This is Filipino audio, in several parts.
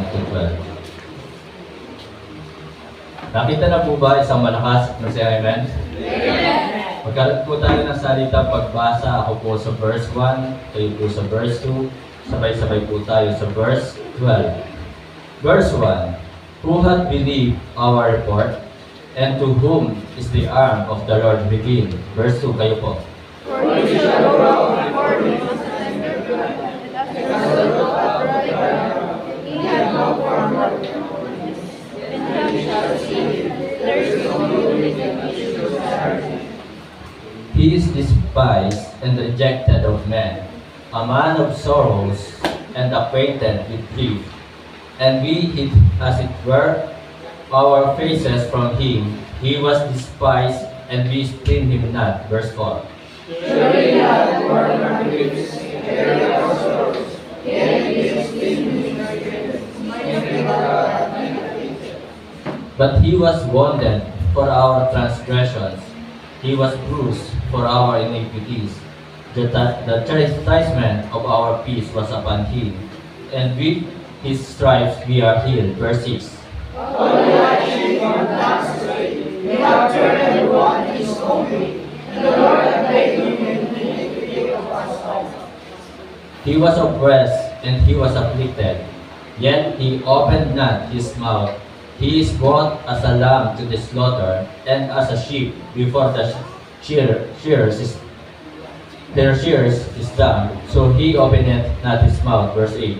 to 12. Nakita na po ba isang malakas na si Amen? Amen. Magkaroon po tayo ng salita pagbasa. Ako po sa verse 1, kayo po sa verse 2. Sabay-sabay po tayo sa verse 12. Verse 1, Who hath believed our report, and to whom is the arm of the Lord revealed? Verse 2, kayo po. For he shall grow before him as a tender plant, and as the root of dry ground. He hath no form of godliness, and none shall see him. There is no goodness in his charity. He is despised and rejected of men, a man of sorrows and acquainted with grief. And we hid, as it were, our faces from him. He was despised, and we esteemed him not. Verse 4. Surely he hath borne our griefs, and carried our sorrows, yet we esteemed him stricken, But he was wounded for our transgressions, he was bruised for our iniquities. The chastisement of our peace was upon him, and with his stripes we are healed. Verse 6. all like sheep are gone astray, we have turned every one his own way, and the Lord hath laid him in the iniquity of us all. He was oppressed and he was afflicted, yet he opened not his mouth. He is brought as a lamb to the slaughter, and as a sheep before the shearers is dumb, so he openeth not his mouth. Verse 8.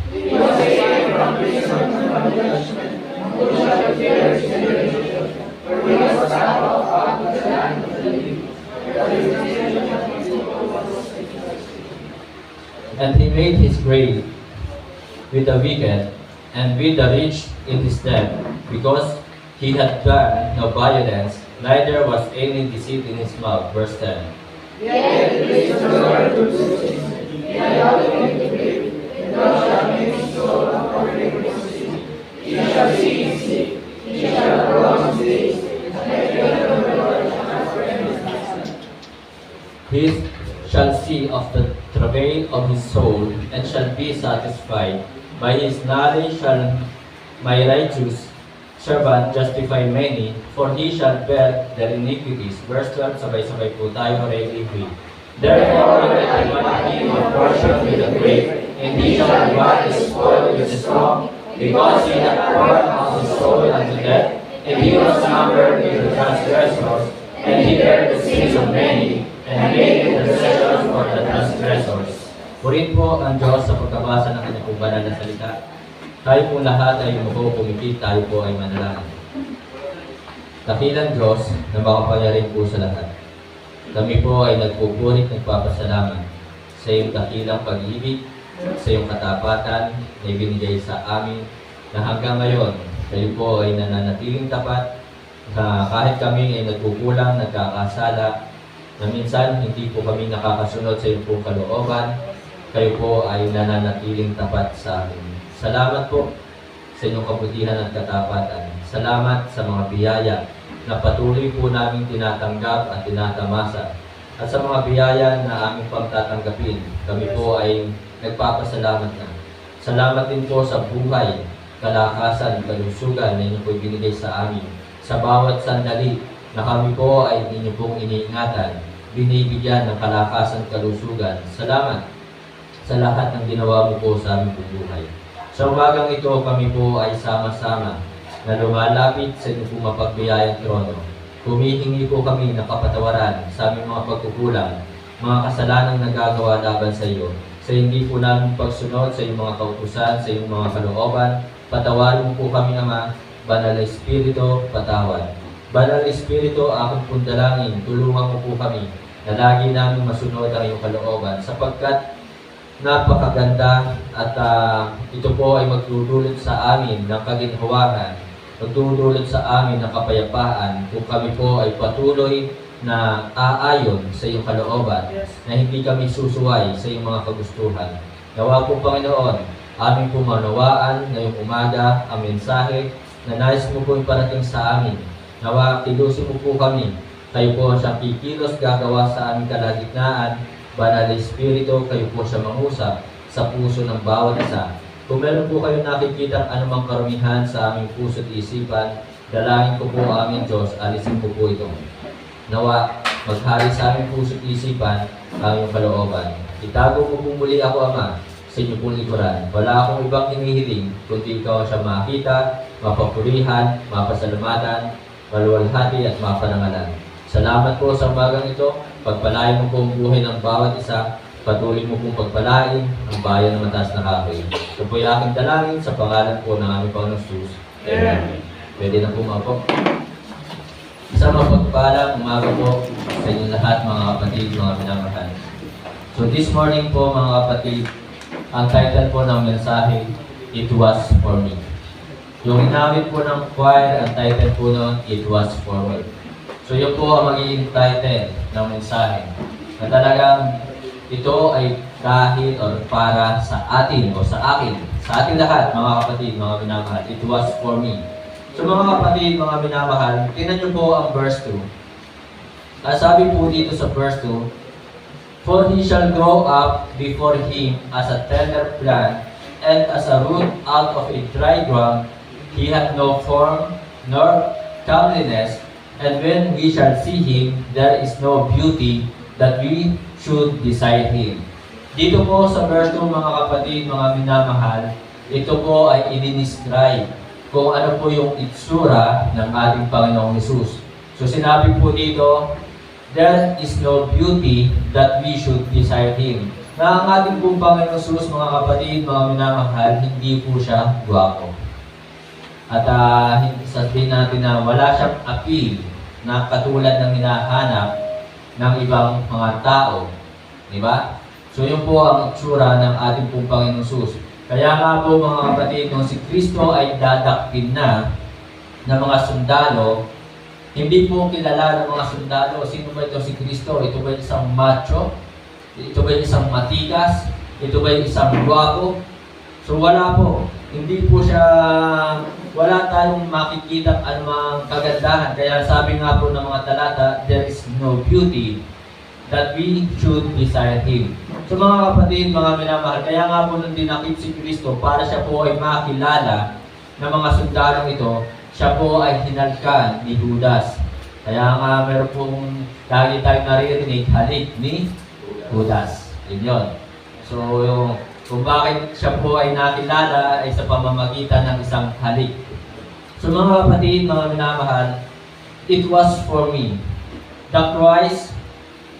He was taken from prison and from judgment, who shall fear his generation? For he was cut off out of the land of the living. And he made his grave with the wicked and with the rich in his death, because he had done no violence, neither was any deceit in his mouth. Verse 10. Yet it is the Lord who chooses, he hath opened the grave, and thou shalt make his soul according to his deed. He shall see his seed, he shall prolong his days, and the fear of the Lord shall forever be. He shall see of the travail of his soul, and shall be satisfied. By his knowledge shall my righteous servant justify many, for he shall bear their iniquities. Verse 12, sabay-sabay po tayo, ready, read. Therefore let every one be my portion with the great, and he shall divide his spoil with the strong, because he hath poured out his soul unto death, and he was numbered with the transgressors, and he bare the sins of many, and made intercession for the transgressors. Purihin po ang Diyos sa pagkabasa ng kanyang pong banal na salita. Tayo po lahat ay umupo, pumipit, tayo po ay manalangin. Dakilang Diyos na makapangyarihan po sa lahat. Kami po ay nagpupurit, nagpapasalamat sa iyong dakilang pag-ibig, sa iyong katapatan na ibinigay sa amin, na hanggang ngayon, kayo po ay nananatiling tapat, na kahit kami ay nagkukulang, nagkakasala, na minsan hindi po kami nakakasunod sa iyong pong kalooban, kayo po ay nananatiling tapat sa amin. Salamat po sa inyong kabutihan at katapatan. Salamat sa mga biyaya na patuloy po namin tinatanggap at tinatamasa. At sa mga biyaya na aming pagtatanggapin, kami po ay nagpapasalamat na. Salamat din po sa buhay, kalakasan, kalusugan na inyo po binigay sa amin. Sa bawat sandali na kami po ay inyo pong iniingatan, binibigyan ng kalakasan, kalusugan. Salamat sa lahat ng ginawa mo po sa aming buhay. Sa umagang ito, kami po ay sama-sama na lumalapit sa inyong po mapagbiyayang trono. Humihingi po kami ng kapatawaran sa aming mga pagkukulang, mga kasalanang nagagawa laban sa iyo, sa hindi po namin pagsunod sa iyong mga kautusan, sa iyong mga kalooban. Patawarin mo po kami, Ama. Banal na Espiritu, patawad. Banal na Espiritu, aking pong dalangin, tulungan mo po kami na lagi namin masunod ang iyong kalooban, sapagkat napakaganda at ito po ay magdudulot sa amin ng kaginhawahan, magdudulot sa amin ng kapayapaan kung kami po ay patuloy na aayon sa iyong kalooban, na hindi kami susuway sa iyong mga kagustuhan. Nawa po, Panginoon, aming pumanawaan ngayong umaga ang mensahe na nais mo po iparating sa amin. Nawa, kilusin mo po kami. Kayo po siyang kikilos gagawa sa aming kalagitnaan. Banal na Espiritu, kayo po siya mangusap sa puso ng bawat isa. Kung meron po kayong nakikita anumang karumihan sa aming puso at isipan, dalangin ko po ang aming Diyos, alisin ko po ito. Nawa, maghari sa aming puso at isipan ang iyong kalooban. Itago mo po muli ako, Ama, sa inyo pong likuran. Wala akong ibang hinihiling, kundi ikaw siya makita, mapapurihan, mapasalamatan, maluwalhati at maparangalan. Salamat po sa umagang ito. Pagpalain mo po ang buhay ng bawat isa. Patuloy mo pong pagpalain ang bayan ng mataas na kahoy. Ito po yung aking dalangin sa pangalan po ng aming Panginoong Jesus. Amen. Pwede na po mapo. Isang mapagpalang umaga po sa inyong lahat, mga kapatid, mga minamahal. So this morning po, mga kapatid, ang title po ng mensahe, It Was For Me. Yung inawit po ng choir, ang title po nun, It Was For Me. So yun po ang magiging title ng mensahe. Na talagang ito ay dahil or para sa atin o sa akin, sa ating lahat, mga kapatid, mga minamahal. It was for me. So mga kapatid, mga minamahal, tingnan niyo po ang verse 2. Sabi po dito sa verse 2, For he shall grow up before him as a tender plant, and as a root out of a dry ground. He hath no form nor comeliness, and when we shall see him, there is no beauty that we should desire him. Dito po sa verse 2, mga kapatid, mga minamahal, ito po ay i-describe kung ano po yung itsura ng ating Panginoong Hesus. So sinabi po dito, there is no beauty that we should desire him. Na ang ating pong Panginoong Hesus, mga kapatid, mga minamahal, hindi po siya gwapo. At sabihin natin na wala siyang appeal na katulad ng hinahanap ng ibang mga tao. Di ba? So yun po ang itsura ng ating pong Panginoong Hesus. Kaya nga po, mga kapatid, nung si Kristo ay dadakpin na ng mga sundalo, hindi po kilala ng mga sundalo, sino ba ito si Kristo? Ito ba isang macho? Ito ba isang matigas? Ito ba isang guwapo? So wala po. Hindi po siya, wala tayong makikita anumang kagandahan. Kaya sabi nga po ng mga talata, there is no beauty that we should desire him. So mga kapatid, mga minamahal, kaya nga po nung dinakip si Kristo para siya po ay makilala ng mga sundalong ito, siya po ay hinalkan ni Judas. Kaya nga meron pong lagi tayong naririnig, halik ni Judas. Yun. So kung bakit siya po ay nakilala ay sa pamamagitan ng isang halik. So mga kapatid, mga minamahal, it was for me. The Christ,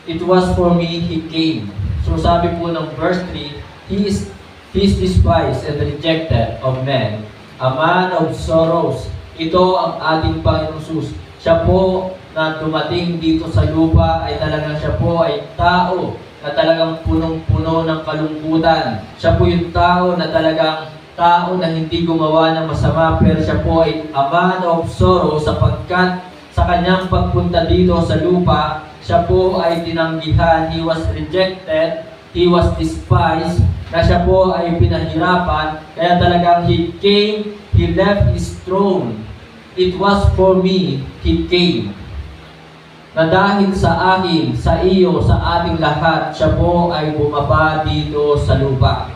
it was for me, He came. So sabi po ng verse 3, He is despised and rejected of men, a man of sorrows. Ito ang ating Panginoong Hesus. Siya po na dumating dito sa lupa ay talagang siya po ay tao na talagang punong-puno ng kalungkutan. Siya po yung tao na talagang tao na hindi gumawa ng masama, pero siya po ay a man of sorrow sapagkat sa kanyang pagpunta dito sa lupa, siya po ay tinanggihan, he was rejected, he was despised, na siya po ay pinahirapan, kaya talagang he came, he left his throne. It was for me, he came. Na dahil sa akin, sa iyo, sa ating lahat, siya po ay bumaba dito sa lupa.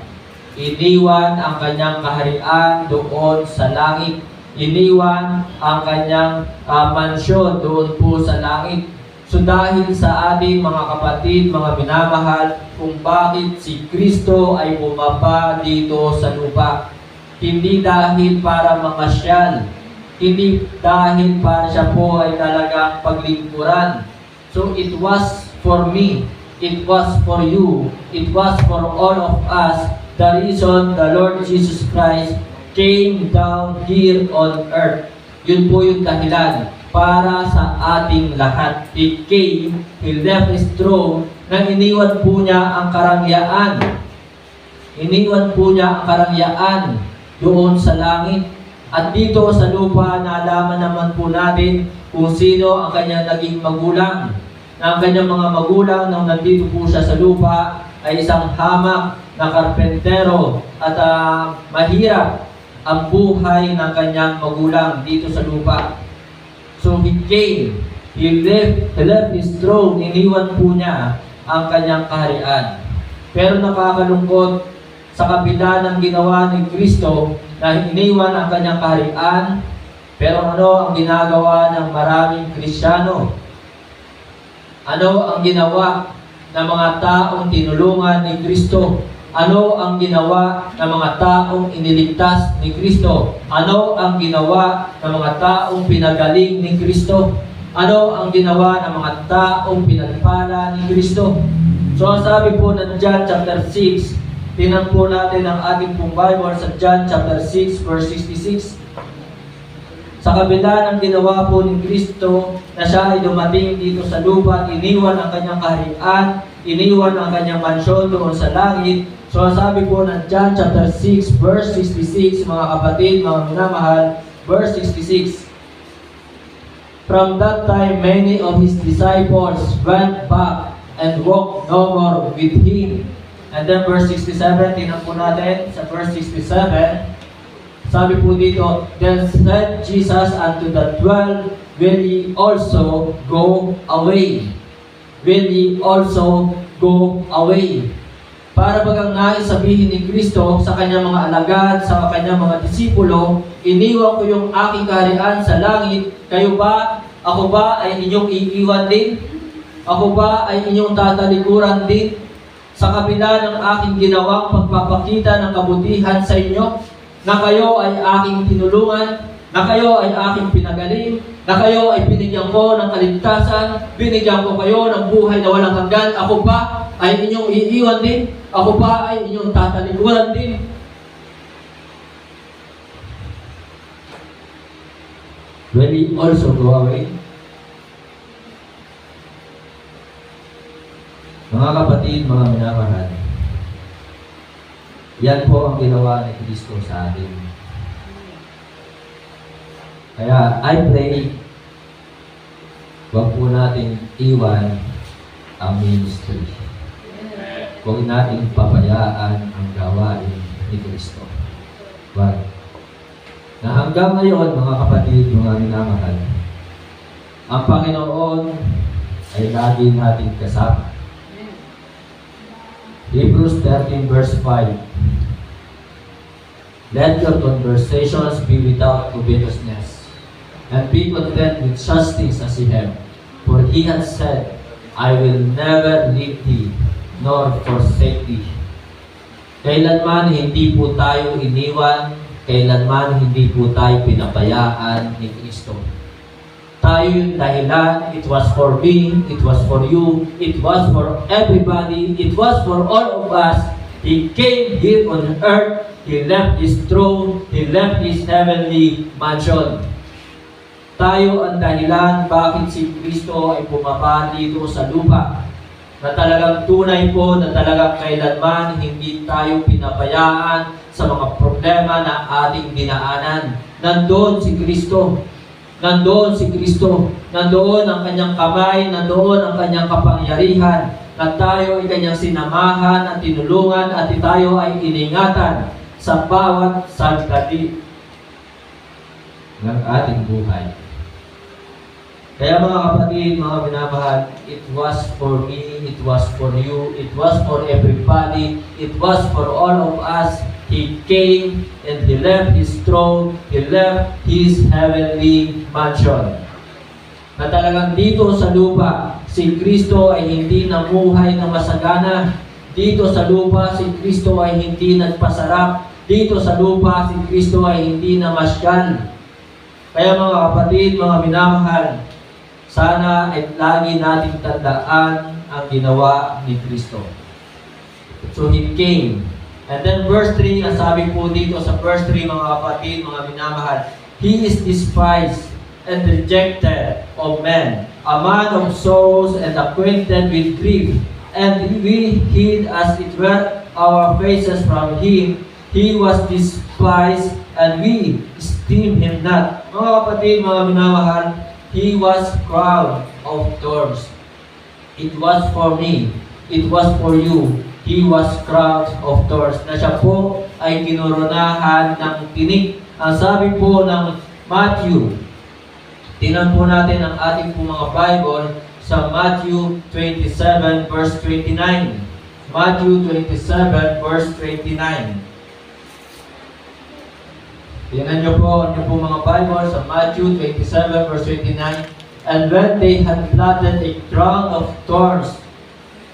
Iniwan ang kanyang kaharian doon sa langit. Iniwan ang kanyang mansyon doon po sa langit. So dahil sa ating mga kapatid, mga minamahal, kung bakit si Kristo ay bumaba dito sa lupa. Hindi dahil para mamasyal, hindi dahil para siya po ay talagang paglingkuran. So it was for me, it was for you, it was for all of us. The reason the Lord Jesus Christ came down here on earth. Yun po yung dahilan para sa ating lahat. He came, He left His throne, nang iniwan po niya ang karangyaan. Iniwan po niya ang karangyaan doon sa langit. At dito sa lupa, nalaman naman po natin kung sino ang kanyang naging magulang. Na ang kanyang mga magulang nang nandito po siya sa lupa ay isang hamak na karpentero at mahirap ang buhay ng kanyang magulang dito sa lupa. So he came, he left his throne, iniwan po niya ang kanyang kaharian. Pero nakakalungkot, sa kabila ng ginawa ni Kristo na iniwan ang kanyang kaharian. Pero ano ang ginagawa ng maraming Kristiyano? Ano ang ginawa ng mga taong tinulungan ni Kristo? Ano ang ginawa ng mga taong iniligtas ni Kristo? Ano ang ginawa ng mga taong pinagaling ni Kristo? Ano ang ginawa ng mga taong pinagpala ni Kristo? So ang sabi po ng John chapter 6, tingnan po natin ang ating pong Bible sa John chapter 6 verse 66. Sa kabila ng ginawa po ni Kristo na siya ay dumating dito sa lupa at iniwan ang kanyang kaharian, iniwan ang kanyang mansyon doon sa langit. So ang sabi po ng John chapter 6 verse 66, mga kapatid, mga minamahal, verse 66. From that time, many of his disciples went back and walked no more with him. And then verse 67, tingnan po natin sa verse 67. Sabi po dito, then said Jesus unto the 12, will ye also go away? Will ye also go away? Para bagang nais sabihin ni Kristo sa kanyang mga alagad, sa kanyang mga disipulo, iniwan ko yung aking kaharian sa langit, kayo ba, ako ba ay inyong iiwan din? Ako ba ay inyong tatalikuran din? Sa kabila ng aking ginawang pagpapakita ng kabutihan sa inyo, na kayo ay aking tinulungan, na kayo ay aking pinagaling, na kayo ay binigyan ko ng kaligtasan, binigyan ko kayo ng buhay na walang hanggan, ako ba ay inyong iiwan din? Ako ba ay inyong tatalikuran din? Will he also go away? Mga kapatid, mga minamahal, yan po ang ginawa ni Kristo sa atin. Kaya, I pray, huwag po natin iwan ang ministry. Huwag natin pabayaan ang gawain ni Kristo. Huwag. Na hanggang ngayon, mga kapatid, mga minamahal, ang Panginoon ay lagi nating kasama. Hebrews 13 verse 5. Let your conversations be without covetousness, and be content with such things as ye have. For he has said, I will never leave thee, nor forsake thee. Kailanman hindi po tayo iniwan, kailanman hindi po tayo pinabayaan ni Kristo. Tayo yung dahilan, it was for me, it was for you, it was for everybody, it was for all of us. He came here on earth, He left His throne, He left His heavenly mansion. Tayo ang dahilan bakit si Kristo ay bumaba dito sa lupa. Na talagang tunay po na talagang kailanman hindi tayo pinabayaan sa mga problema na ating dinaanan. Nandoon si Kristo. Nandoon si Kristo, nandoon ang kanyang kamay, nandoon ang kanyang kapangyarihan, na tayo ay kanyang sinamahan at tinulungan at tayo ay iningatan sa bawat sandali ng ating buhay. Kaya mga kapatid, mga minamahal, it was for me, it was for you, it was for everybody, it was for all of us. He came and He left His throne, He left His heavenly mansion. Na talagang dito sa lupa, si Kristo ay hindi namuhay na masagana. Dito sa lupa, si Kristo ay hindi nagpasarap. Dito sa lupa, si Kristo ay hindi namasyal. Kaya mga kapatid, mga minamahal, sana ay lagi nating tandaan ang ginawa ni Kristo. So He came. And then verse 3, ang sabi po dito sa verse 3, mga kapatid, mga minamahal, He is despised and rejected of men, a man of sorrows and acquainted with grief. And we hid as it were our faces from Him. He was despised and we esteemed Him not. Mga kapatid, mga minamahal, He was crowned of thorns. It was for me. It was for you. He was crowned of thorns. Na siya po ay kinoronahan ng tinik. Ang sabi po ng Matthew, tingnan po natin ang ating po mga Bible sa Matthew 27 verse 29. Matthew 27 verse 29. Tingnan niyo po mga Bible sa Matthew 27 verse 29. And when they had planted a crown of thorns,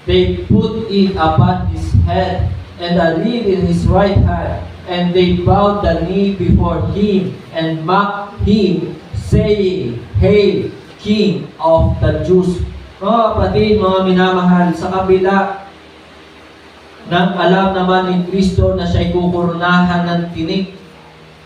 they put it upon his head, and a reed in his right hand, and they bowed the knee before him, and mocked him, saying, Hail, King of the Jews. Mga kapatid, mga minamahal, sa kabila ng alam naman ni Kristo na siya'y kukurunahan ng tinik,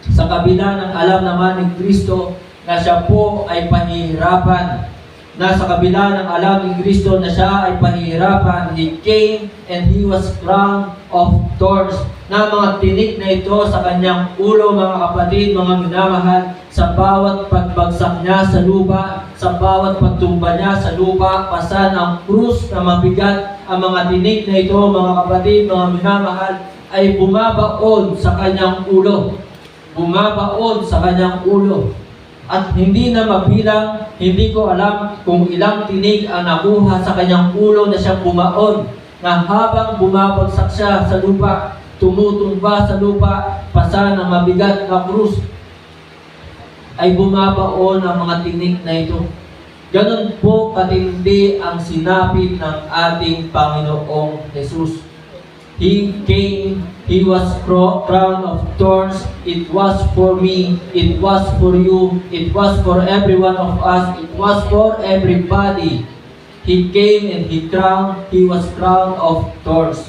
sa kabila ng alam naman ni Kristo na siya po ay pahihirapan, na sa kabila ng alam ni Kristo na siya ay pahihirapan, He came and He was crowned of thorns, na mga tinik na ito sa kanyang ulo, mga kapatid, mga minamahal, sa bawat pagbagsak niya sa lupa, sa bawat pagtumba niya sa lupa, pasan ang krus na mabigat, ang mga tinik na ito, mga kapatid, mga minamahal, ay bumabaon sa kanyang ulo. Bumabaon sa kanyang ulo. At hindi na mabilang, hindi ko alam kung ilang tinig ang nakuha sa kanyang ulo na siyang bumaon, na habang bumabagsak siya sa lupa, tumutumba sa lupa, pasa ng mabigat na krus, ay bumabaon ang mga tinig na ito. Ganon po katindi ang sinapit ng ating Panginoong Jesus. He came, He was crowned of thorns. It was for me, it was for you, it was for every one of us, it was for everybody. He came and He was crowned of thorns.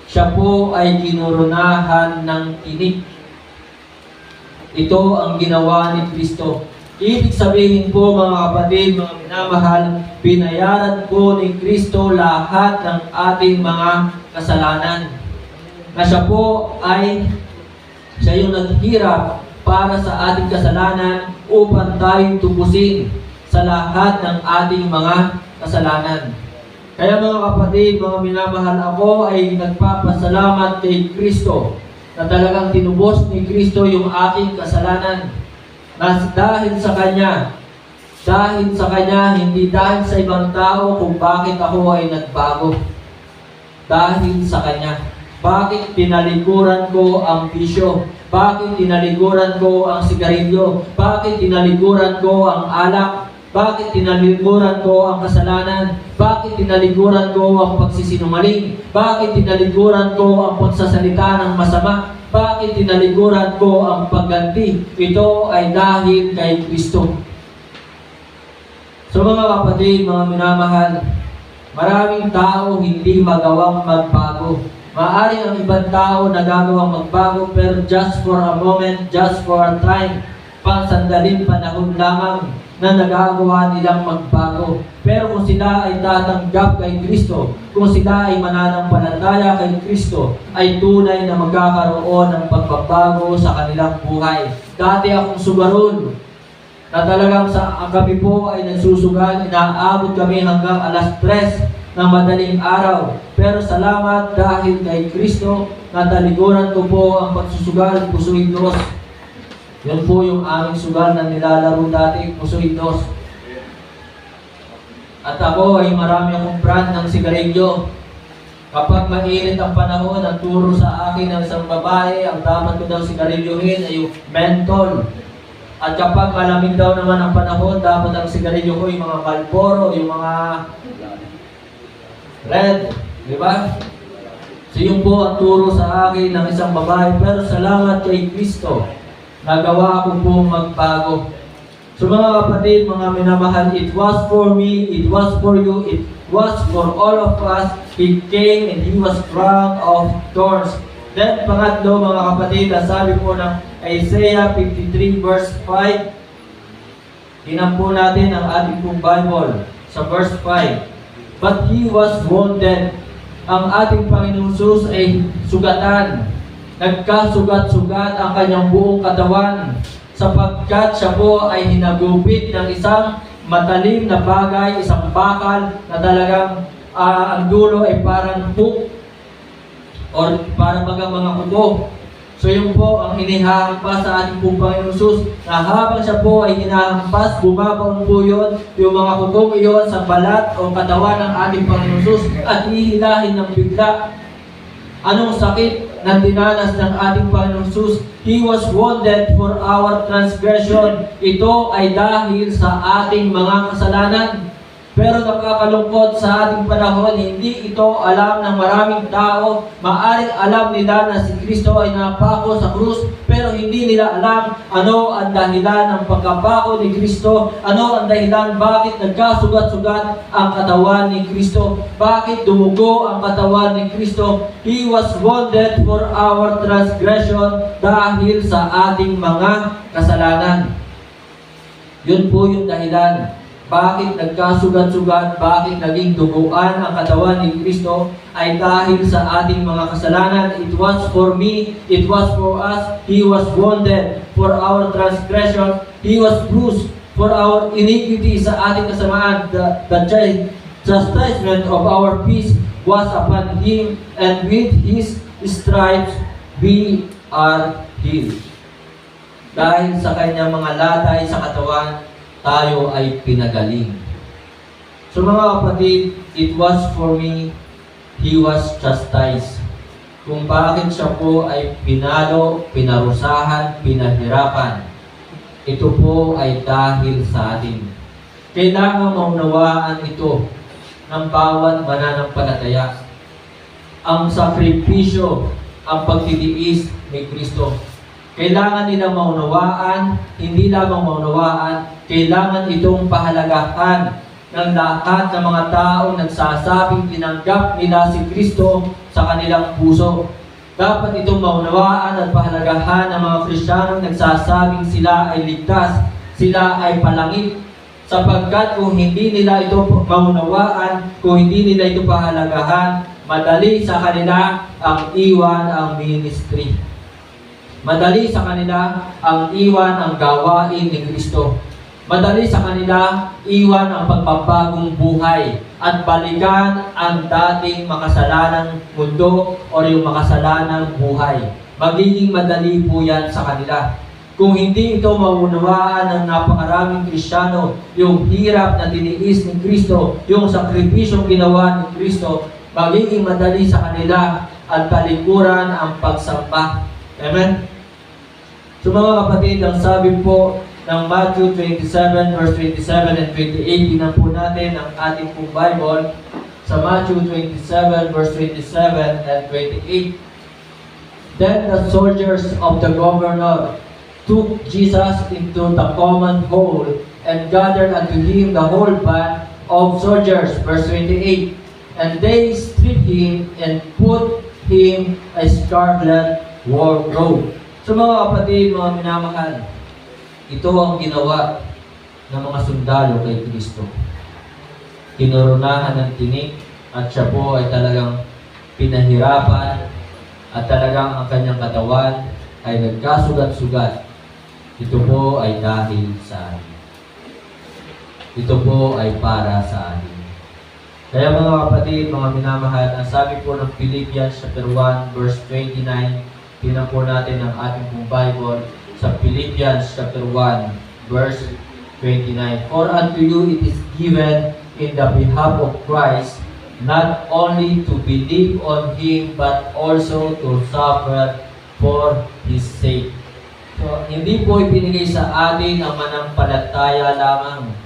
Siya po ay kinurunahan ng tinik. Ito ang ginawa ni Kristo. Ibig sabihin po, mga kapatid, mga minamahal, binayaran po ni Kristo lahat ng ating mga kasalanan. Na siya po ay yung naghirap para sa ating kasalanan upang tayo tubusin sa lahat ng ating mga kasalanan. Kaya mga kapatid, mga minamahal, ako ay nagpapasalamat kay Kristo na talagang tinubos ni Kristo yung aking kasalanan. Na dahil sa Kanya, hindi dahil sa ibang tao kung bakit ako ay nagbago. Dahil sa Kanya. Bakit tinalikuran ko ang bisyo? Bakit tinalikuran ko ang sigarilyo? Bakit tinalikuran ko ang alak? Bakit tinalikuran ko ang kasalanan? Bakit tinalikuran ko ang pagsisinungaling? Bakit tinalikuran ko ang pagsasalita ng masama? Bakit tinalikuran ko ang pagganti? Ito ay dahil kay Kristo. So mga kapatid, mga minamahal, maraming tao hindi magawang magbago. Maaring ang ibang tao nagagawang magbago, pero just for a moment, just for a time, pang-sandaling panahon lamang na nagagawa nilang magbago. Pero kung sila ay tatanggap kay Kristo, kung sila ay mananampalataya kay Kristo, ay tunay na magkakaroon ng pagbabago sa kanilang buhay. Dati akong sugaron, na talagang ang gabi po ay nagsusugal, inaabot kami hanggang alas 3 ng madaling araw. Pero salamat dahil kay Kristo, natalikuran ko po ang pagsusugal, Pusoy Dos. Yan po yung aming sugal na nilalaro dati, Pusoy Dos. At ako ay marami akong brand ng sigarilyo. Kapag mainit ang panahon, ang turo sa akin ng isang babae, ang dapat ko daw sigarilyohin ay yung menthol. At kapag malamig daw naman ang panahon, dapat ang sigarilyo ko yung mga Marlboro, yung mga red, di ba? So yun po ang turo sa akin ng isang babae. Pero salamat kay Kristo, nagawa ko pong magbago. So mga kapatid, mga minamahal, it was for me, it was for you, it was for all of us. He came and He was crowned of thorns. Then pangatlo, mga kapatid, sabi po ng Isaiah 53 verse 5. Tingnan po natin ang ating pong Bible sa verse 5. But He was wounded. Ang ating Panginoong Jesus ay sugatan. Nagkasugat-sugat ang kanyang buong katawan, sapagkat siya po ay hinagupit ng isang matalim na bagay, isang bakal na talagang ang dulo ay parang hook or parang mga kuto. So yun po ang hinihampas sa ating pong Panginoon Jesus, na habang siya po ay hinahampas, bumabaon po yun, yung mga kukong iyon sa balat o katawan ng ating Panginoon Jesus at hihilahin ng bigla. Anong sakit na dinanas ng ating Panginoon Jesus? He was wounded for our transgression. Ito ay dahil sa ating mga kasalanan. Pero nakakalungkot sa ating panahon, hindi ito alam ng maraming tao. Maaring alam nila na si Kristo ay napako sa krus, pero hindi nila alam ano ang dahilan ng pagkapako ni Kristo, ano ang dahilan bakit nagkasugat-sugat ang katawan ni Kristo, bakit dumugo ang katawan ni Kristo. He was wounded for our transgression dahil sa ating mga kasalanan. Yun po yung dahilan. Bakit nagkasugat-sugat, bakit naging duguan ang katawan ni Kristo ay dahil sa ating mga kasalanan. It was for me, it was for us. He was wounded for our transgression. He was bruised for our iniquity. Sa ating kasamaan, the chastisement of our peace was upon Him, and with His stripes we are healed. Dahil sa kanyang mga latay sa katawan, tayo ay pinagaling. So mga kapatid, it was for me, He was chastised. Kung bakit siya po ay pinalo, pinarusahan, pinahirapan, ito po ay dahil sa atin. Kailangan maunawaan ito ng bawat mananampalataya. Ang sakripisyo, ang pagtitiis ni Kristo. Kailangan nilang maunawaan, hindi lamang maunawaan, kailangan itong pahalagahan ng lahat ng mga taong nagsasabing tinanggap nila si Kristo sa kanilang puso. Dapat itong maunawaan at pahalagahan ng mga Kristiyanong nagsasabing sila ay ligtas, sila ay palangit. Sapagkat kung hindi nila ito maunawaan, kung hindi nila ito pahalagahan, madali sa kanila ang iwan ang ministry. Madali sa kanila ang iwan ang gawain ni Kristo. Madali sa kanila iwan ang pagbabagong buhay at balikan ang dating makasalanang mundo o yung makasalanang buhay. Magiging madali po yan sa kanila. Kung hindi ito maunawaan ng napakaraming Kristiyano, yung hirap na tiniis ni Kristo, yung sakripisyong ginawa ni Kristo, magiging madali sa kanila at talikuran ang pagsamba. Amen? So mga kapatid, ang sabi po ng Matthew 27 verse 27 and 28, tingnan po natin ang ating pong Bible sa Matthew 27 verse 27 and 28. Then the soldiers of the governor took Jesus into the common hall and gathered unto him the whole band of soldiers. Verse 28. And they stripped him and put him a scarlet robe. So mga kapatid, mga minamahal, ito ang ginawa ng mga sundalo kay Kristo. Kinoronahan ng tinik at siya po ay talagang pinahirapan at talagang ang kanyang katawan ay nagkasugat-sugat. Ito po ay dahil sa atin. Ito po ay para sa atin. Kaya mga kapatid, mga minamahal, ang sabi po ng Philippians chapter 1 verse 29, tingnan po natin ang ating pong Bible sa Philippians chapter 1 verse 29. For unto you it is given in the behalf of Christ not only to believe on Him but also to suffer for His sake. So, hindi po ibinigay sa atin ang manampalataya lamang,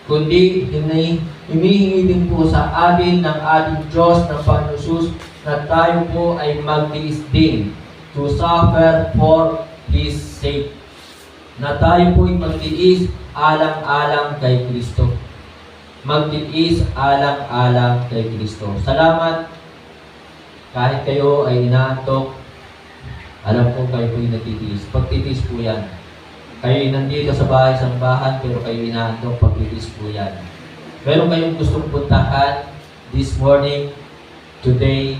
kundi hinihingi din po sa atin ng ating Diyos ng Panginoon Jesus na tayo po ay magtiis din to suffer for His sake. Na tayo po ay magtiis alang-alang kay Kristo. Magtiis alang-alang kay Kristo. Salamat. Kahit kayo ay inaantok, alam ko kayo po ay nagtitiis. Pagtitiis po yan. Kayo ay nandito sa bahay-sambahan, pero kayo inaantok, pagtitiis po yan. Meron kayong gustong puntahan this morning, today,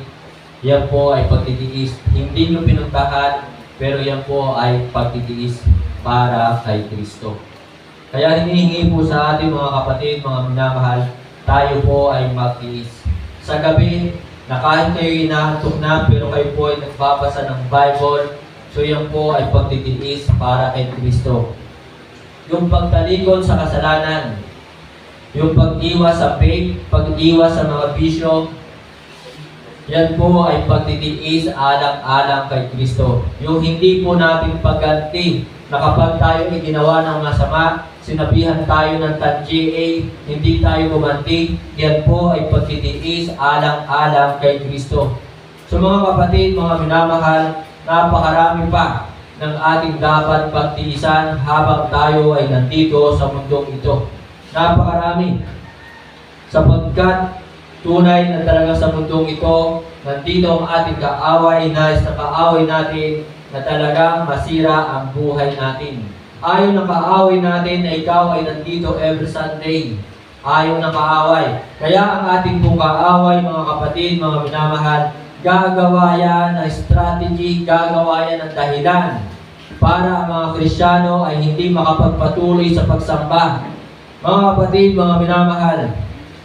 yan po ay pagtitiis. Hindi nyo pinuntahan, pero yan po ay pagtitiis para kay Kristo. Kaya hinihingi po sa ating mga kapatid, mga minamahal, tayo po ay magtiis. Sa gabi, na kahit kayo inaantok na pero kayo po ay nagbabasa ng Bible, so yan po ay pagtitiis para kay Kristo. Yung pagtalikod sa kasalanan, yung pag-iwas sa faith, pag-iwas sa mga bisyo, yan po ay pagtitiis alang-alang kay Kristo. Yung hindi po natin pagganti na kapag tayo ay ginawa ng masama, sinabihan tayo ng TGA, hindi tayo gumanti, yan po ay pagtitiis alang-alang kay Kristo. So mga kapatid, mga minamahal, napakarami pa ng ating dapat pagtiisan habang tayo ay nandito sa mundong ito. Napakarami. Sapagkat tunay na talaga sa mundong ito, nandito ang ating kaaway, nais na kaaway natin na talagang masira ang buhay natin. Ayaw na kaaway natin na ikaw ay nandito every Sunday. Ayaw na kaaway. Kaya ang ating pong kaaway, mga kapatid, mga minamahal, gagawa yan ng strategy, gagawa yan ng dahilan para ang mga Kristiyano ay hindi makapagpatuloy sa pagsamba. Mga kapatid, mga minamahal,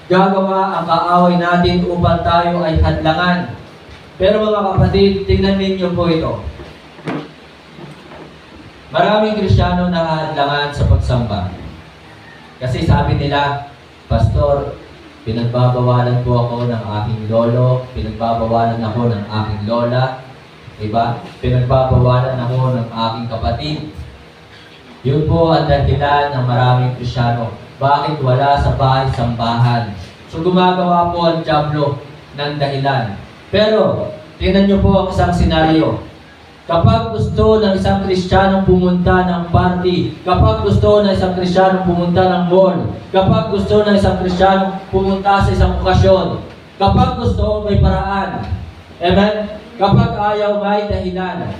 gagawa ang kaaway natin upang tayo ay hadlangan. Pero mga kapatid, tingnan ninyo po ito. Maraming Kristiyano na hadlangan sa pagsamba. Kasi sabi nila, Pastor, pinagbabawalan po ako ng aking lolo, pinagbabawalan ako ng aking lola, diba? Pinagbabawalan ako ng aking kapatid. Yun po ang dahilan ng maraming Kristiyano. Bakit wala sa bahay-sambahan? So gumagawa po ang dyablo ng dahilan. Pero, tingnan nyo po ang isang senaryo. Kapag gusto ng isang Kristiyanong pumunta ng party, kapag gusto ng isang Kristiyanong pumunta ng mall, kapag gusto ng isang Kristiyanong pumunta sa isang okasyon, kapag gusto, may paraan. Amen? Kapag ayaw, may dahilan.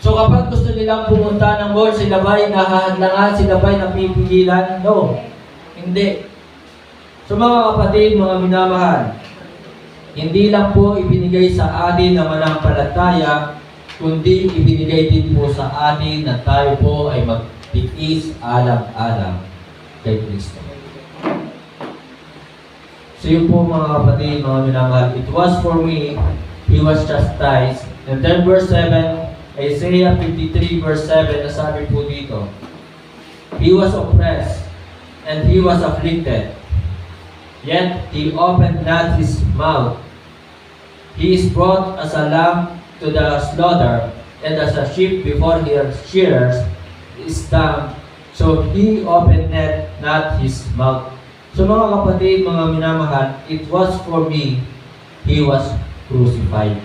So kapag gusto nilang pumunta ng mall, sila ba'y nahahadlangan, sila ba'y napipigilan? No. Hindi. So mga kapatid, mga minamahal, hindi lang po ibinigay sa atin na manampalataya, kundi ibinigay din po sa atin na tayo po ay magtiis alang-alang kay Kristo. So yun po mga kapatid, mga minamahal, it was for me, He was chastised. And then verse 7, Isaiah 53 verse 7, nasabi po dito, He was oppressed, and He was afflicted, yet He opened not His mouth. He is brought as a lamb to the slaughter, and as a sheep before her shearers is dumb, so He opened not His mouth. So mga kapatid, mga minamahal, it was for me, He was crucified.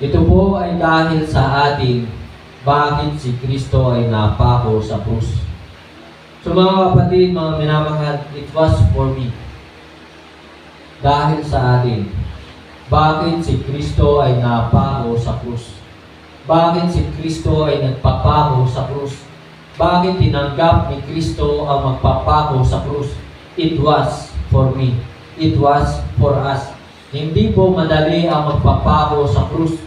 Ito po ay dahil sa atin, bakit si Kristo ay napako sa krus. So mga kapatid, mga minamahal, it was for me. Dahil sa atin, bakit si Kristo ay napako sa krus? Bakit si Kristo ay nagpapako sa krus? Bakit tinanggap ni Kristo ang magpapako sa krus? It was for me. It was for us. Hindi po madali ang magpapako sa krus.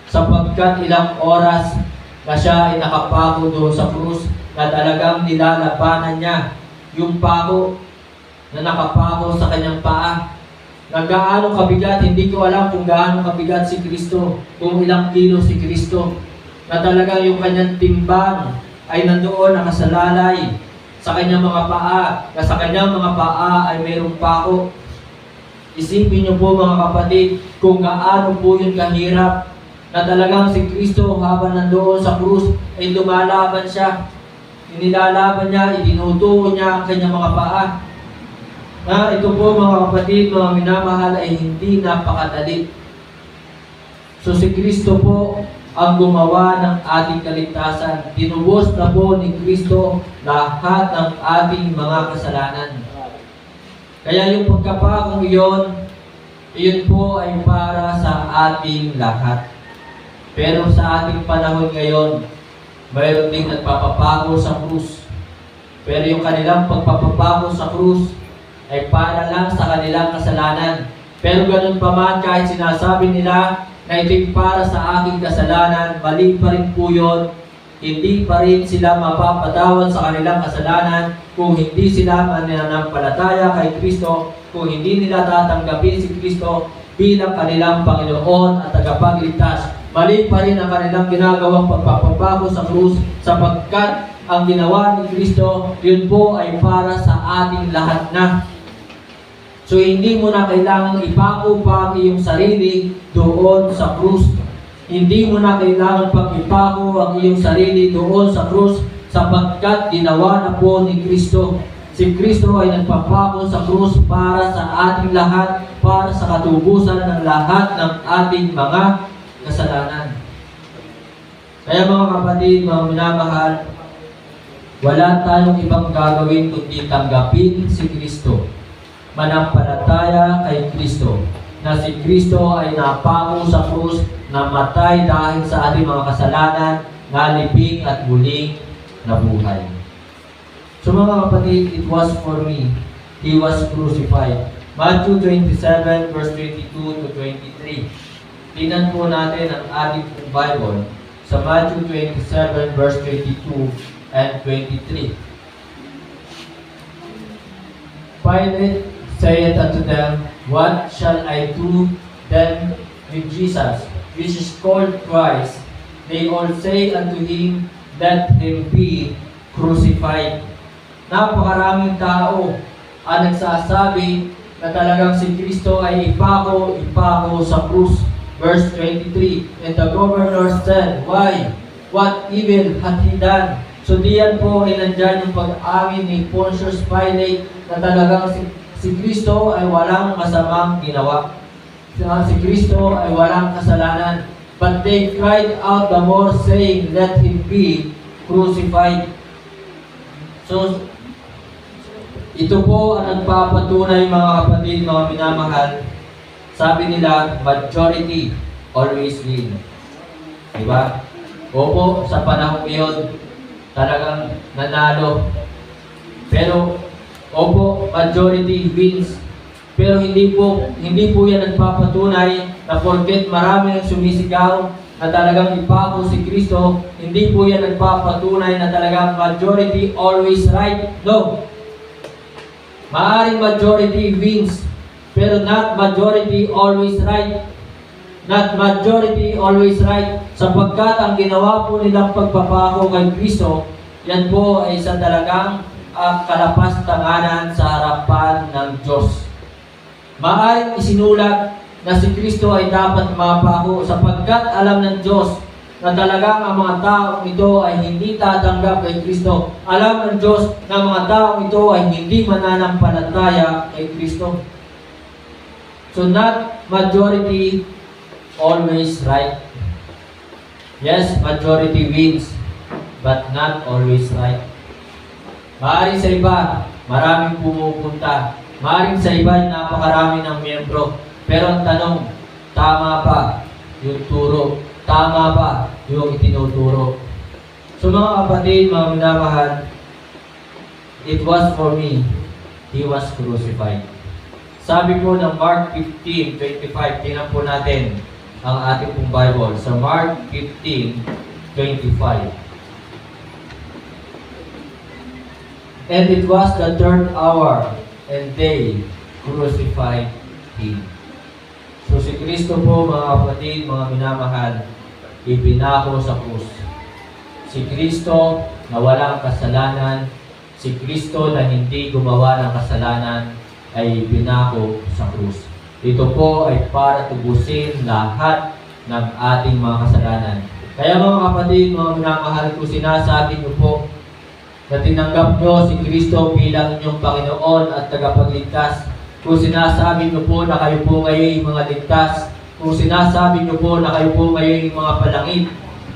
Sapagkat ilang oras na siya ay nakapako doon sa krus na talagang nilalabanan niya yung pako na nakapako sa kanyang paa. Na gaano kabigat, hindi ko alam kung gaano kabigat si Kristo, kung ilang kilo si Kristo, na talagang yung kanyang timbang ay nandoon nakasalalay sa kanyang mga paa, na sa kanyang mga paa ay mayroong pako. Isipin niyo po mga kapatid, kung gaano po yung kahirap, na talagang si Kristo habang nandoon sa krus ay lumalaban siya. Inilalaban niya, idinutuo niya ang kanyang mga paa. Na ito po mga kapatid, mga minamahal ay hindi napakadali. So si Kristo po ang gumawa ng ating kaligtasan. Tinubos na po ni Kristo lahat ng ating mga kasalanan. Kaya yung pagkapakong iyon po ay para sa ating lahat. Pero sa ating panahon ngayon, mayroon ding nagpapapako sa krus. Pero yung kanilang pagpapapako sa krus ay para lang sa kanilang kasalanan. Pero ganun pa man, kahit sinasabi nila na ito'y para sa aking kasalanan, mali pa rin po yun. Hindi pa rin sila mapapatawad sa kanilang kasalanan kung hindi sila mananampalataya kay Kristo kung hindi nila tatanggapin si Kristo bilang kanilang Panginoon at tagapagligtas. Mali pa rin ang kanilang ginagawang pagpapabago sa krus, sapagkat ang ginawa ni Kristo, yun po ay para sa ating lahat na. So hindi mo na kailangang ipako pa ang iyong sarili doon sa krus. Hindi mo na kailangan pag-ipako ang iyong sarili doon sa krus, sapagkat ginawa na po ni Kristo. Si Kristo ay nagpapako sa krus para sa ating lahat, para sa katubusan ng lahat ng ating mga kasalanan. Kaya mga kapatid, mga minamahal, wala tayong ibang gagawin kundi tanggapin si Kristo. Manampalataya kay Kristo, na si Kristo ay napako sa krus, namatay dahil sa ating mga kasalanan, nalibing at muling nabuhay. So mga kapatid, it was for me. He was crucified. Matthew 27 verse 22 to 23. Tingnan po natin ang ating Bible sa Matthew 27 verse 22 and 23. Pilate saith unto them, What shall I do then with Jesus, which is called Christ? They all say unto him, Let him be crucified. Napakaraming tao ang nagsasabi na talagang si Kristo ay ipako sa krus. Verse 23, And the governor said, Why? What evil hath he done? So diyan po ay nandyan yung pag-amin ni Pontius Pilate na talagang si Kristo ay walang masamang ginawa. Si Kristo ay walang kasalanan. But they cried out the more, saying, Let him be crucified. So, ito po ang nagpapatunay mga kapatid, mga minamahal. Sabi nila, majority always win. Diba? Opo, sa panahon ngayon, talagang nanalo. Pero, opo, majority wins. Pero hindi po yan nagpapatunay na porket marami nang sumisigaw na talagang ipako si Kristo, hindi po yan nagpapatunay na talagang majority always right. No. Maaring majority wins, pero not majority always right. Not majority always right, sapagkat ang ginawa po nilang pagpapako kay Kristo, yan po ay sa talagang kalapas-tanganan sa harapan ng Diyos. Maaring isinulat na si Kristo ay dapat mapako, sapagkat alam ng Diyos na talagang ang mga taong ito ay hindi tatanggap kay Kristo. Alam ng Diyos na mga taong ito ay hindi mananampalataya kay Kristo. So not majority always right. Yes, majority wins, but not always right. Maaaring sa iba, maraming pumupunta. Maaaring sa iba, napakarami ng miyembro. Pero ang tanong, tama ba yung turo? Tama ba yung itinuturo? So mga kapatid, mga minamahal, it was for me, He was crucified. Sabi po ng Mark 15:25, tingnan po natin ang ating pong Bible. Sa Mark 15:25. And it was the 3rd hour, and they crucified Him. So si Kristo po, mga kapatid, mga minamahal, ipinako sa krus. Si Kristo na walang kasalanan, si Kristo na hindi gumawa ng kasalanan, ay ipinako sa krus. Ito po ay para tubusin lahat ng ating mga kasalanan. Kaya mga kapatid, mga minamahal ko, sinasabi niyo po na tinanggap niyo si Kristo bilang inyong Panginoon at tagapagligtas. Kung sinasabi niyo po na kayo po ngayon mga ligtas, kung sinasabi niyo po na kayo po ngayon mga palangit,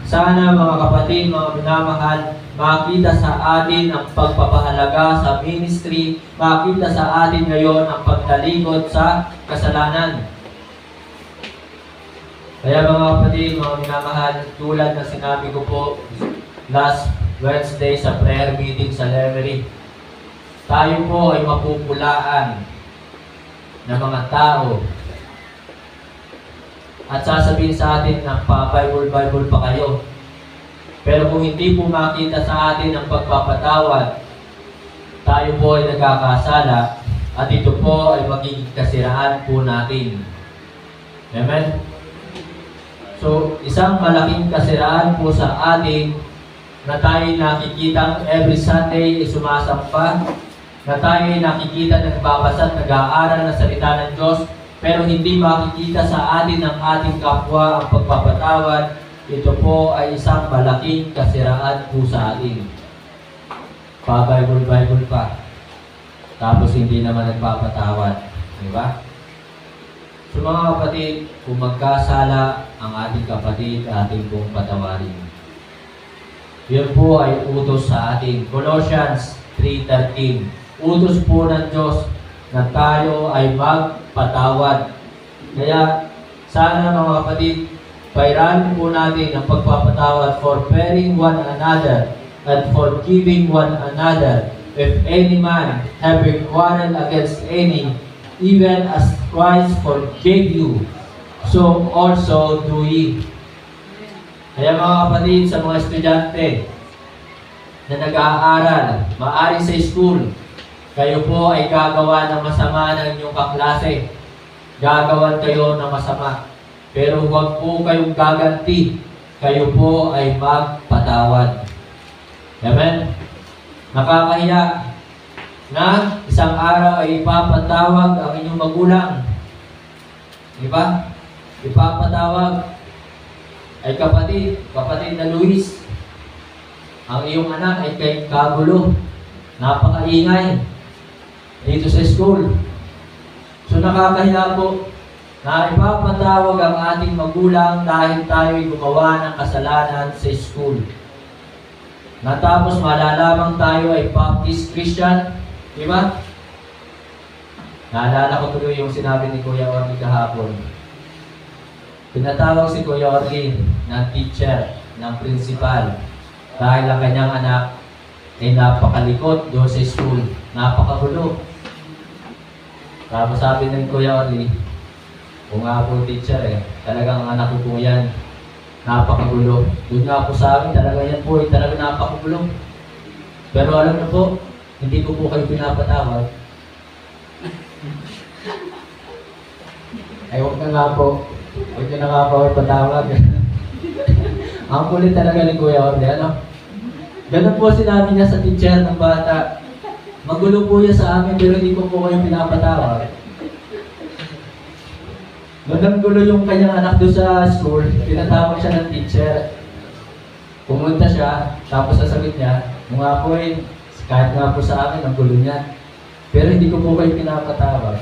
sana mga kapatid, mga minamahal, makita sa atin ang pagpapahalaga sa ministry, makita sa atin ngayon ang pagtalikod sa kasalanan. Kaya mga kapatid, mga minamahal, tulad na sinabi ko po last Wednesday sa prayer meeting sa Lemery, tayo po ay mapupulaan ng mga tao at sasabihin sa atin na Bible pa kayo. Pero kung hindi po makita sa atin ang pagpapatawad, tayo po ay nagkakasala, At ito po ay magiging kasiraan po natin. Amen? So, isang malaking kasiraan po sa atin na tayo nakikita every Sunday ay sumasampa, na tayo nakikita nagbabasa at nag-aaral ng salita ng Diyos, pero hindi makikita sa atin ng ating kapwa ang pagpapatawad. Ito po ay isang malaking kasiraan po sa atin. Pa-Bible pa. Tapos hindi naman nagpapatawad. Di ba? So mga kapatid, kung magkasala ang ating kapatid, ating pong patawarin. Yun po ay utos sa atin. Colossians 3:13. Utos po ng Diyos na tayo ay magpatawad. Kaya sana mga kapatid, pairalin po natin ang pagpapatawad, forbearing one another and forgiving one another. If any man having quarrel against any, even as Christ forgave you, so also do ye. Kaya mga kapatid, sa mga estudyante na nag-aaral, maaari sa school, kayo po ay gagawa ng masama ng inyong kaklase. Gagawan kayo ng masama. Pero huwag po kayong gaganti. Kayo po ay magpatawad. Amen? Nakakahiya na isang araw ay ipapatawag ang inyong magulang. Di ba? Ipapatawag ay kapatid na Luis. Ang iyong anak ay kay kagulo. Napakaingay dito sa school. So nakakahiya po na ipapatawag ang ating magulang dahil tayo'y gumawa ng kasalanan sa school. Natapos malalamang tayo ay Baptist Christian, di ba? Naalala ko tuloy yung sinabi ni Kuya Orly kahapon. Pinatawag si Kuya Orly ng teacher, ng principal, dahil ang kanyang anak ay napakalikot doon sa school, napakagulo. Tapos sabi ng Kuya Orly, kung nga po teacher talagang ang anak ko po yan, napakagulo. Doon nga po sa amin, talaga yan po, talaga napakagulo. Pero alam niyo po, hindi ko po kayo pinapatawad. Ay, huwag na nga po. Huwag na nga po kayo patawag. Ang kulit talaga ni Kuya Orly, ano? Ganun po sinabi niya sa teacher ng bata. Magulo po yan sa amin, pero hindi ko po kayo pinapatawag. Nung gulo yung kanyang anak doon sa school, pinatawag siya ng teacher. Pumunta siya, tapos sasagot niya, mga po kahit nga po sa amin, ang gulo niya. Pero hindi ko po kayo pinapatawag.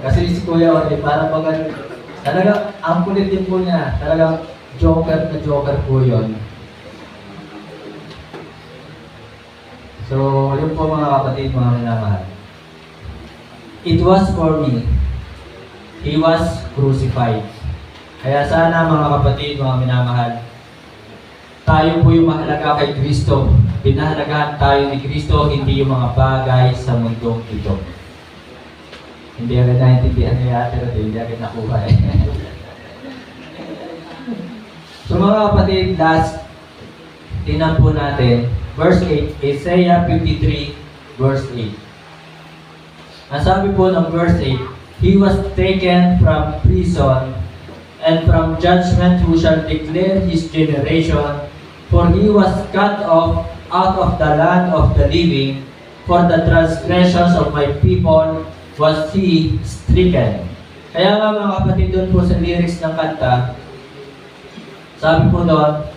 Kasi si Kuya Orly, parang talaga, ang kulit din po niya. Talagang joker na joker po yun. So, yun po mga kapatid, mga minamahal. It was for me. He was crucified. Kaya sana mga kapatid, mga minamahal, tayo po yung mahalaga kay Kristo. Pinahalagahan tayo ni Kristo, hindi yung mga bagay sa mundong ito. Hindi agad naintindihan ni Ate Rode, hindi agad nakuha So mga kapatid, last, tinan po natin, verse 8, Isaiah 53, verse 8. Ang sabi po ng verse 8, He was taken from prison and from judgment who shall declare his generation, for he was cut off out of the land of the living, for the transgressions of my people was he stricken. Kaya nga mga kapatid, doon po sa lyrics ng kanta, sabi po doon,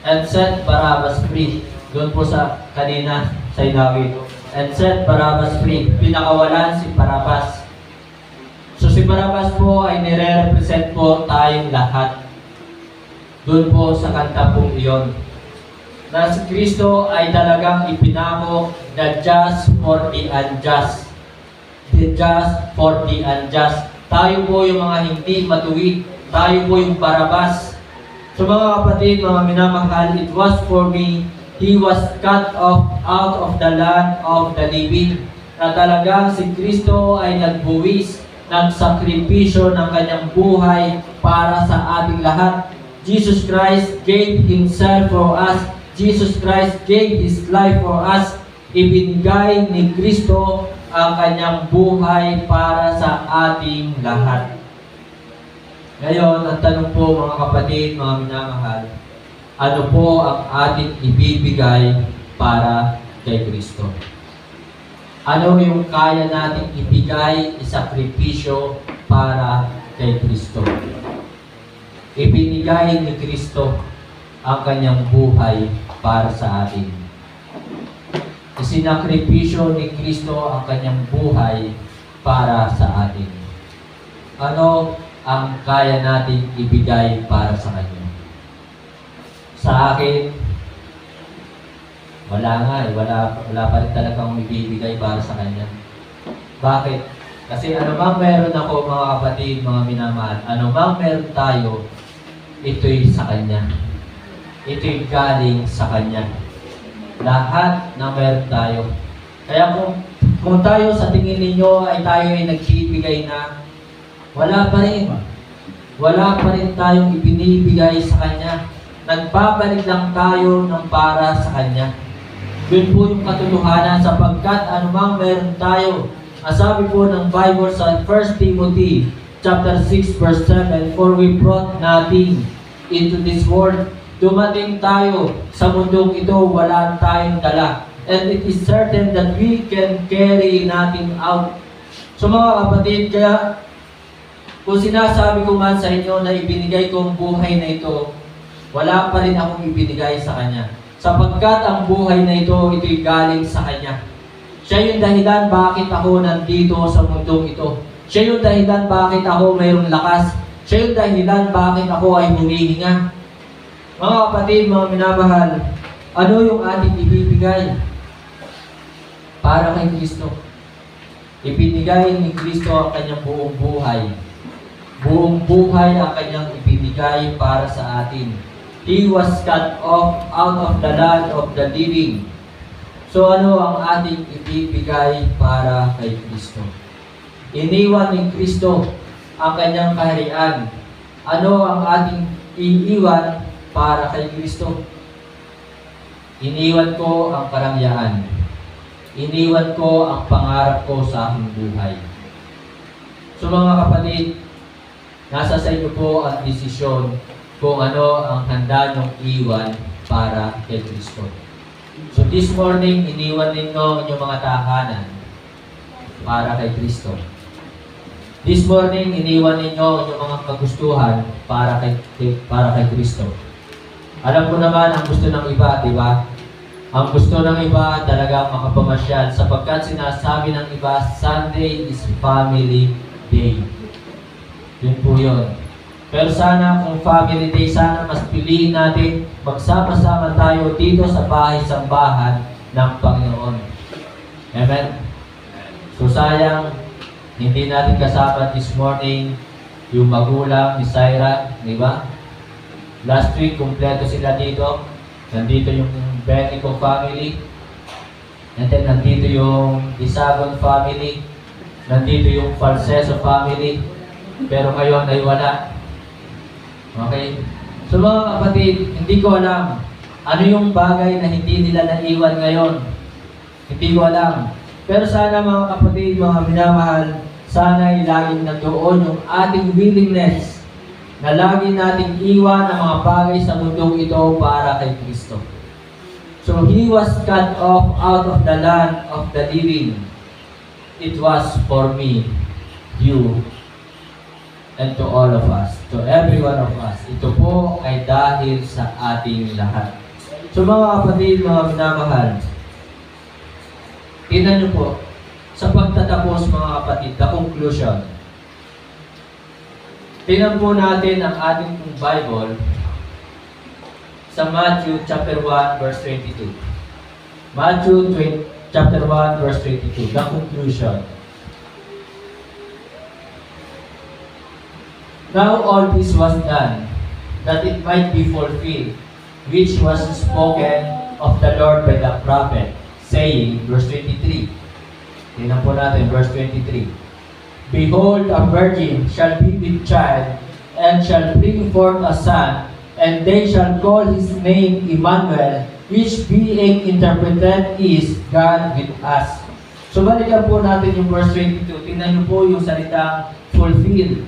and set Barabbas free. Doon po sa kanina sa inawit. And set Barabbas free. Pinakawalan si Barabbas. So si Barabbas po ay nire-represent po tayong lahat. Doon po sa kanta po iyon. Na si Kristo ay talagang ipinako the just for the unjust. The just for the unjust. Tayo po yung mga hindi matuwid. Tayo po yung Barabbas. So mga kapatid, mga minamahal, it was for me, He was cut off out of the land of the living. Na talagang si Kristo ay nagbuwis ng sakripisyo ng kanyang buhay para sa ating lahat. Jesus Christ gave Himself for us. Jesus Christ gave His life for us. Ibinigay ni Kristo ang kanyang buhay para sa ating lahat. Ngayon, ang tanong po mga kapatid, mga minamahal, ano po ang ating ibibigay para kay Kristo? Ano yung kaya nating ibigay, isakripisyo para kay Kristo? Ibinigay ni Kristo ang kanyang buhay para sa atin. Isinakripisyo ni Kristo ang kanyang buhay para sa atin. Ano ang kaya nating ibigay para sa Kanya? Sa akin, wala pa rin talagang ibibigay para sa Kanya. Bakit? Kasi anumang meron ako mga kapatid, mga minamahal, anumang meron tayo, ito'y sa Kanya. Ito'y galing sa Kanya. Lahat na meron tayo. Kaya kung tayo sa tingin ninyo ay tayo ay nagbibigay na, wala pa rin. Wala pa rin tayong ibinibigay sa Kanya. Nagbabalik lang tayo ng para sa Kanya. Yun po yung katotohanan sapagkat anumang meron tayo. Ang sabi po ng Bible sa 1 Timothy chapter 6 verse 7, "For we brought nothing into this world." Dumating tayo sa mundong ito, wala tayong dala. And it is certain that we can carry nothing out. So mga kapatid, kaya kung sinasabi ko man sa inyo na ibinigay ko ang buhay na ito, wala pa rin akong ibinigay sa Kanya. Sapagkat ang buhay na ito'y galing sa Kanya. Siya yung dahilan bakit ako nandito sa mundong ito. Siya yung dahilan bakit ako mayroong lakas. Siya yung dahilan bakit ako ay humihinga. Mga kapatid, mga minamahal, ano yung ating ibibigay para kay Kristo? Ibinigay ni Kristo ang kanyang buong buhay. Buong buhay ang kanyang ibinigay para sa atin. He was cut off out of the land of the living. So ano ang ating ibibigay para kay Kristo? Iniwan ni Kristo ang kanyang kaharian. Ano ang ating iiwan para kay Kristo? Iniwan ko ang karangyaan. Iniwan ko ang pangarap ko sa aking buhay. So mga kapatid, nasa sa inyo po ang desisyon kung ano ang handa nyong iwan para kay Kristo. So this morning, iniwan ninyo inyong mga tahanan para kay Kristo. This morning, iniwan ninyo inyong mga kagustuhan para kay Kristo. Alam ko naman ang gusto ng iba, di ba? Ang gusto ng iba talagang makapamasyal sapagkat sinasabi ng iba, Sunday is family day. Yun po yun. Pero sana kung family day, sana mas piliin natin magsama-sama tayo dito sa bahay-sambahan ng Panginoon. Amen? So sayang, hindi natin kasama this morning yung magulang ni Syra, di ba? Last week, kumpleto sila dito. Nandito yung Benico family. And then, nandito yung Isagon family. Nandito yung Falseso family. Pero ngayon ay wala. Okay? So mga kapatid, hindi ko alam ano yung bagay na hindi nila naiwan ngayon. Hindi ko alam. Pero sana mga kapatid, mga minamahal, sana ay laging nandoon yung ating willingness na lagi nating iwan ang mga bagay sa mundong ito para kay Kristo. So He was cut off out of the land of the living. It was for me, you, and to all of us, to every one of us. Ito po ay dahil sa ating lahat. So mga kapatid, mga minamahal, tingnan niyo po, sa pagtatapos mga kapatid, the conclusion. Tingnan po natin ang ating Bible sa Matthew chapter 1 verse 22. Matthew chapter 1 verse 22, the conclusion. Now all this was done, that it might be fulfilled, which was spoken of the Lord by the prophet, saying, verse 23. Tingnan po natin, verse 23. Behold, a virgin shall be with child, and shall bring forth a son, and they shall call his name Emmanuel, which being interpreted is God with us. So balikan po natin yung verse 22. Tingnan niyo po yung salitang fulfill.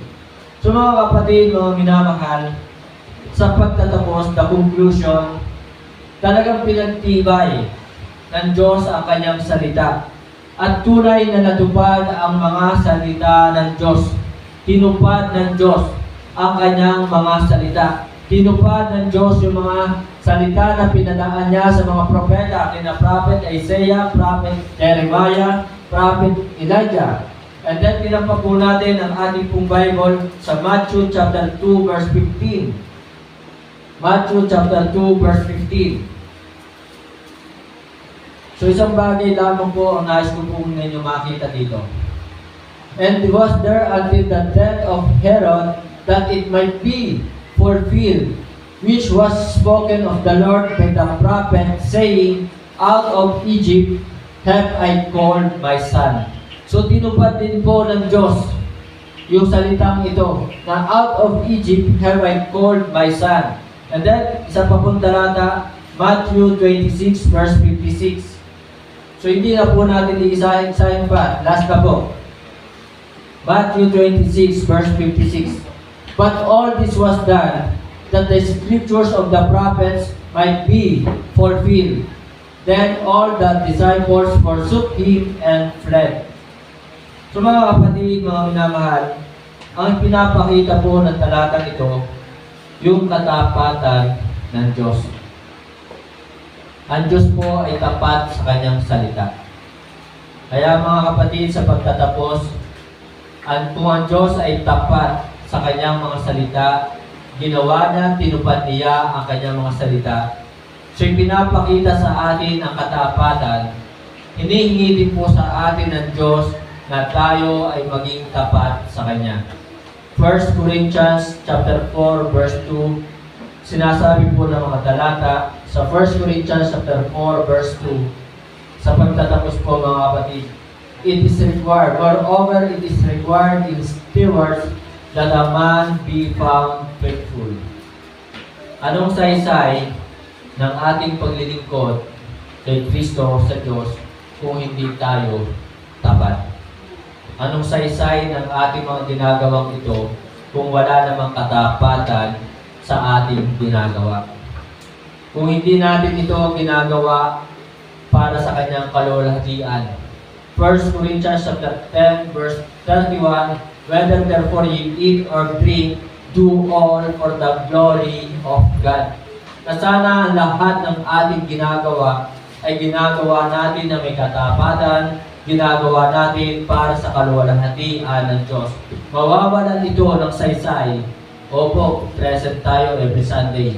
So mga kapatid, mga minamahal, sa pagtatapos, the conclusion, talagang pinagtibay ng Diyos ang kanyang salita. At tunay na natupad ang mga salita ng Diyos. Tinupad ng Diyos ang kanyang mga salita. Tinupad ng Diyos yung mga salita na pinadaan niya sa mga propeta, kina Prophet Isaiah, Prophet Jeremiah, Prophet Elijah. And then tinampak po natin ang ating pong Bible sa Matthew chapter 2 verse 15. Matthew chapter 2 verse 15. So isang bagay lamang po ang nais ko po ninyo makita dito. And it was there until the death of Herod that it might be fulfilled, which was spoken of the Lord by the prophet, saying, Out of Egypt have I called my son. So tinupad din po ng Diyos yung salitang ito, na out of Egypt have I called my son. And then, isa pa pong talata, Matthew 26 verse 56. So hindi na po natin iisahin pa. Last na po. Matthew 26 verse 56. But all this was done, that the scriptures of the prophets might be fulfilled. Then all the disciples forsook him and fled. So mga kapatid, mga minamahal, ang pinapakita po ng talatang ito, yung katapatan ng Diyos. Ang Diyos po ay tapat sa kanyang salita. Kaya mga kapatid, sa pagtatapos, kung ang Diyos ay tapat sa kanyang mga salita, ginawa niya, tinupad niya ang kanyang mga salita. So pinapakita sa atin ang katapatan, hinihingi din po sa atin ng Diyos na tayo ay maging tapat sa Kanya. 1 Corinthians chapter 4 verse 2, sinasabi po ng mga talata sa 1 Corinthians chapter 4 verse 2, sa pagtatapos po mga kapatid, it is required, moreover it is required in stewards that a man be found faithful. Anong saysay ng ating paglilingkod kay Kristo sa Diyos kung hindi tayo tapat? Anong saysay ng ating mga ginagawang ito kung wala namang katapatan sa ating ginagawa? Kung hindi natin ito ginagawa para sa kanyang kalwalhatian. 1 Corinthians chapter 10 verse 31, whether therefore ye eat or drink, do all for the glory of God. Na sana ang lahat ng ating ginagawa ay ginagawa natin na may katapatan, ginagawa natin para sa kaluwalhatian ng Diyos. Mawawalan ito ng saysay. Opo, present tayo every Sunday.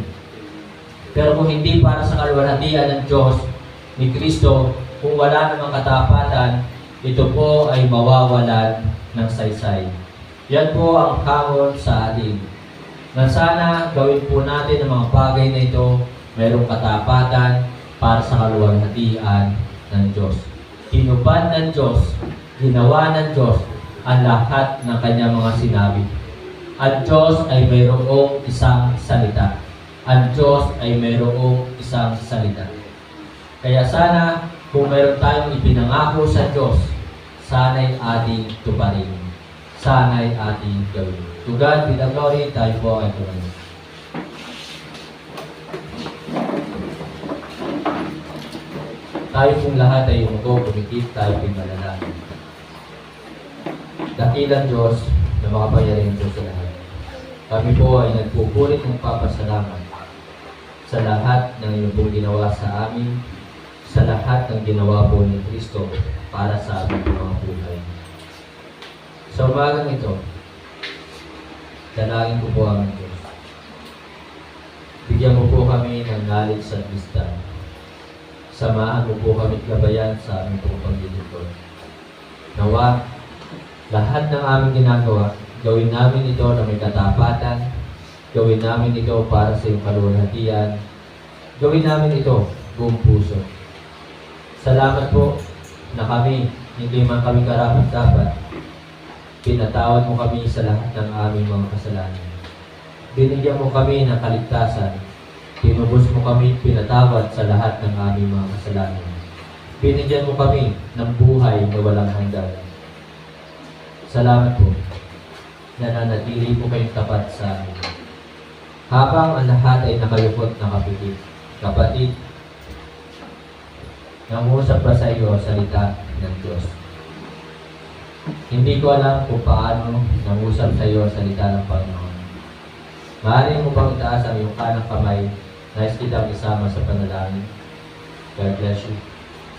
Pero kung hindi para sa kaluwalhatian ng Diyos, ni Kristo, kung wala namang katapatan, ito po ay mawawalan ng saysay. Yan po ang hamon sa atin. Na sana gawin po natin ang mga bagay na ito, mayroong katapatan para sa kaluwalhatian ng Diyos. Tinupad ng Diyos, ginawa ng Diyos ang lahat ng kanyang mga sinabi. Ang Diyos ay mayroong isang salita. Ang Diyos ay mayroong isang salita. Kaya sana, kung mayroon tayong ipinangako sa Diyos, sana'y ating tuparin. Sana'y ating gawin. To God be the glory, tayo po ay tumayo. Tayo pong lahat ay umuko, kumikit, tayo pong manalangin. Dakilang Diyos na makapangyarihan Diyos sa lahat. Kami po ay nagpupulit ng papasalamat sa lahat ng iyong pong ginawa sa amin, sa lahat ng ginawa po ni Kristo para sa aming mga buhay. Sa umagang ito, dalangin ko po ang Diyos. Bigyan mo po kami ng knowledge at wisdom. Samahan mo po kami gabayan sa aming pong paglilingkod. Nawa, lahat ng aming ginagawa, gawin namin ito na may katapatan, gawin namin ito para sa iyong kaluwalhatian, gawin namin ito buong puso. Salamat po na kami, hindi man kami karapat-dapat, pinatawad mo kami sa lahat ng aming mga kasalanan. Binigyan mo kami ng kaligtasan Tinubos mo kami pinatawad sa lahat ng aming mga kasalanan. Binigyan mo kami ng buhay na walang hanggan. Salamat po. Nananatili po kayong tapat sa amin. Habang ang lahat ay nakayupot na kapatid. Kapatid, nangusap ba sa iyo ang salita ng Diyos? Hindi ko alam kung paano nangusap sa iyo ang salita ng Panginoon. Maaari mo bang itaas ang iyong kanang kamay, nais kitang isama sa panalangin? God bless you.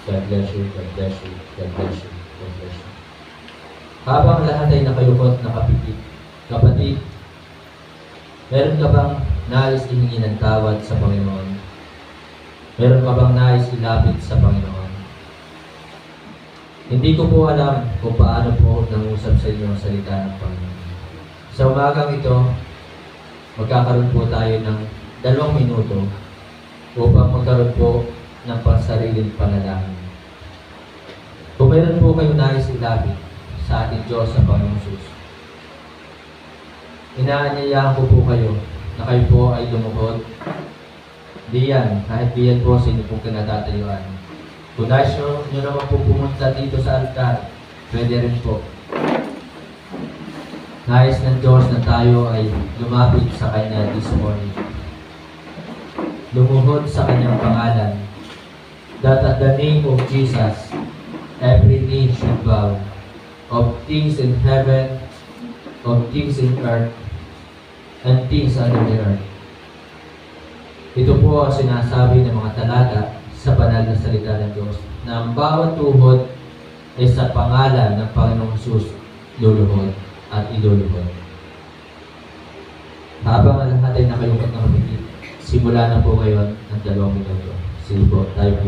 God bless you. God bless you. God bless you. God bless you. Habang lahat ay nakayukot na kapatid, meron ka bang nais ihingi ng tawad sa Panginoon? Meron ka bang nais ilapit sa Panginoon? Hindi ko po alam kung paano po nangusap sa inyo ang salita ng Panginoon. Sa umagang ito, magkakaroon po tayo ng 2 minuto upang magkaroon po ng pansariling panalangin. Kung meron po kayo nais ilapit sa ating Diyos sa Panginoong Jesus, inaanyayahan ko po kayo na kayo po ay lumuhod. Diyan, kahit diyan po sa inyo pong kinatatayuan. Kung nais nyo naman po pumunta dito sa altar, pwede rin po. Nais ng Diyos na tayo ay lumapit sa Kanya this morning. Lumuhod sa Kanyang pangalan, that at the name of Jesus, every knee should bow, of things in heaven, of things in earth, and things under the earth. Ito po ang sinasabi ng mga talata sa banal na salita ng Diyos, na ang bawat tuhod ay sa pangalan ng Panginoong Jesus luluhod at iluluhod. Habang ang lahat ay nakayukot na kapatid, simula na po ngayon ang 2 minuto. Sige po, tayo po.